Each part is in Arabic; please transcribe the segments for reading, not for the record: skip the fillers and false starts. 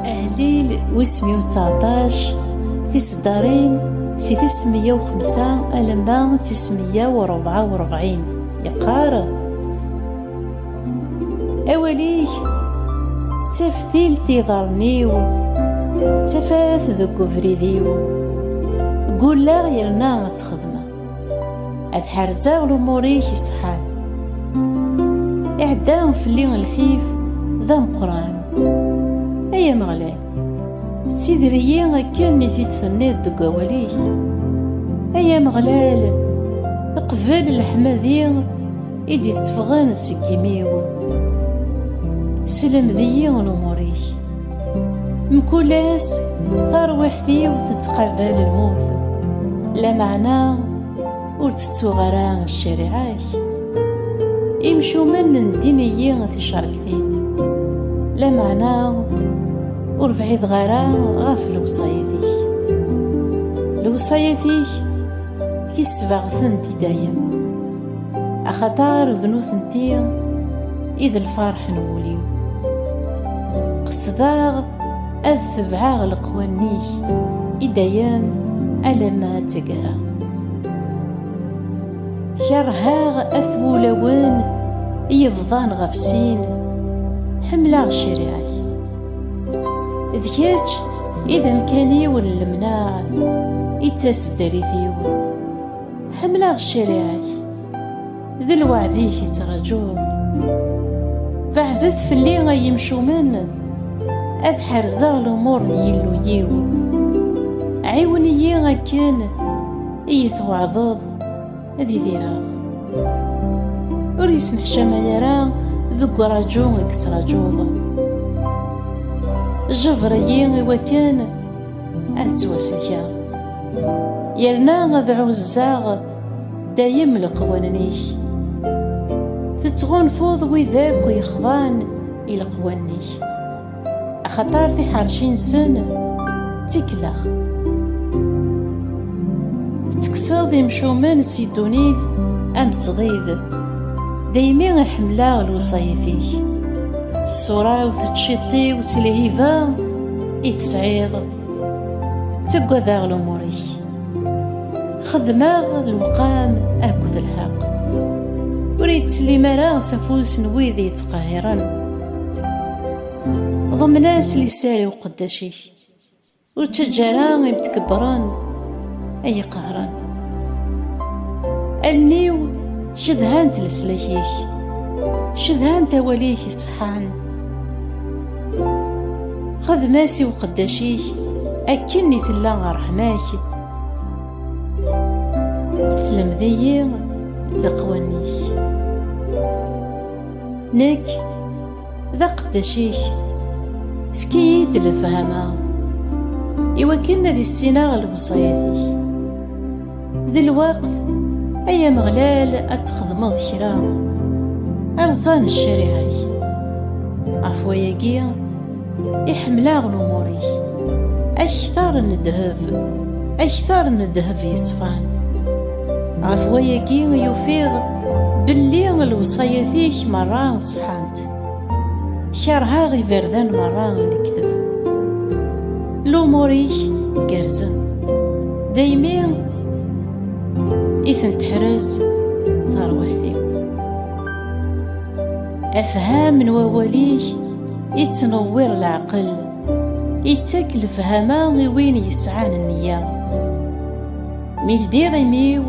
أهليل وسمية وتسعطاش تصدارين 605 ألمبا 944 يقار أوليك تفثيل تيضارنيو تفاث ذوك فريديو قول لا غيرنا تخدمه أذ حرزاغ لأموريك يصحاب إعدام في اللي الخيف ذا مقران أيا مغلال سيدريين كاني في تثنيت دقواليك أيا مغلال قبل الحمادين إدي تفغان سكيميو سلم ذيين الأموريك مكولاس ثروحتي وتتقبل الموت لا معنى وتتوغران الشريعات يمشو من الدينيين تشاركتين لا معنى ورفعيد غرا غاف الوصايتيك كيسبغ ثنتي دايم أخطار ذنو ثنتي إذ الفرح نوليو قصداغ أذبعاغ القوانيك إدايام ألما تقرا كرهاغ أثولوان يفضان غفسين حملاغ الشريعي ذكيتش إذا مكاني ولا المناع يتسدريثيو حملاغ الشريعي ذي الوعديك يترجو بعثث في اللي غيمشو من أذ حرزاغ الأمور يلو يو عيوني غكان يثوعضض هذي ذيراغ وريس نحشم يرا ذوك راجو كتراجوغ جفريين وكان أتوسكا يرنا غذعو الزاغ دايم القوانيك تتغون فوض وذاك ويخضان إلى قوانيك أخطار في حرشين سنة تكلاخ تكسر يمشومان سيدونيث أم صغيد دايمين حملاغ الوصايفيك الصورة وتتشيطي وسلهيفا يتسعيض تقوذاغ الأموري خدماغ المقام أكوذ الحق وريتسلي مرا سفوس نويذ يتقاهران ضمناس لي ساري وقداشي وتشجران يتكبران أي قهران النيو شدهان تلسليك شدهان تواليك صحان خذ ماسي وقداشيك أكني ثلا رحماك سلم ذي لقوانيك نك ذا قداشيك فكيت الفهمة إوا كنا ذي السناغ البصيثي ذي الوقت أيا مغلال أتخدمض كرا أرزان الشريعي عفواياكي يحملاغ الأموري أكثر ندهف يصفان عفواياكي يفيغ باللي الوصايثيك مرة صحانت كرها غي فردان مرة الكذب الأموريك كرزن دايمين إذن تحرز ثروحتي أفهام من وواليك يتنور العقل يتاكل فهما غي وين يسعان النية ميلدي غيميو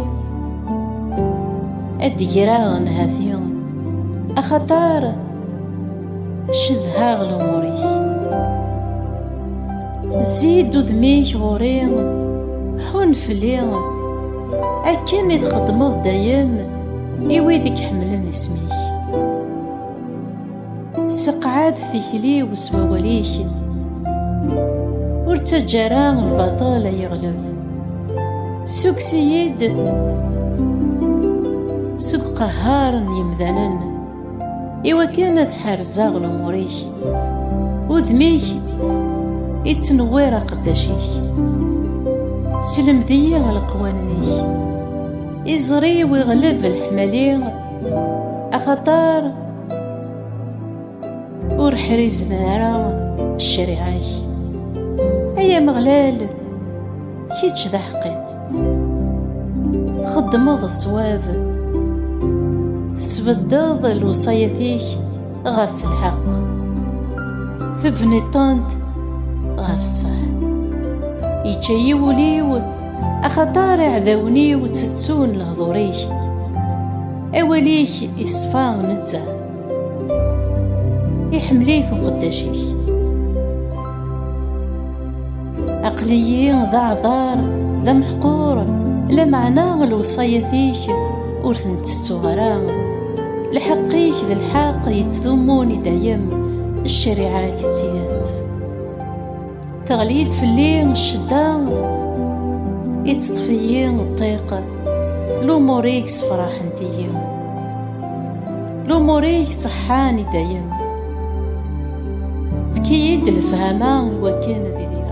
أدقراغن هاثيون أخطار شذها غلوموري زيد ذميك غورين حون فلين أكن يتخدمض دايم إويدك حملن اسميك سقعاد ثيكلي وسواليك ورتجران البطالة يغلب سوق سيد سوق قهار يمذنن إوا كانت حرزاغ الأموريك وذميك يتنوير قداشيك سلم ذي القوانيك يزري ويغلب الحمالين أخطار ور حريزنا راه الشريعة. أيا مغلال كيتش ذا حقي تخدمض الصواب، تسبدض الوصايتيك غاف الحق، تبني طنت غاف الصح. يتشاي وليو أخطار عذاوني وتتسون لهضوريك، أوليك إصفان نتزا يحمليك وقداشيك. عقليين ذا عذار ذا محقور لا معنى الوصايتيك ورثن تستوغرا، لحقيك ذا الحق يتذموني دايم الشريعة كتيات. تغليد في الليل الشدة يتطفيين الطيق، لوموريك صفراح انتيا، لوموريك صحاني دايم، فكيد الفهمة وكان ذي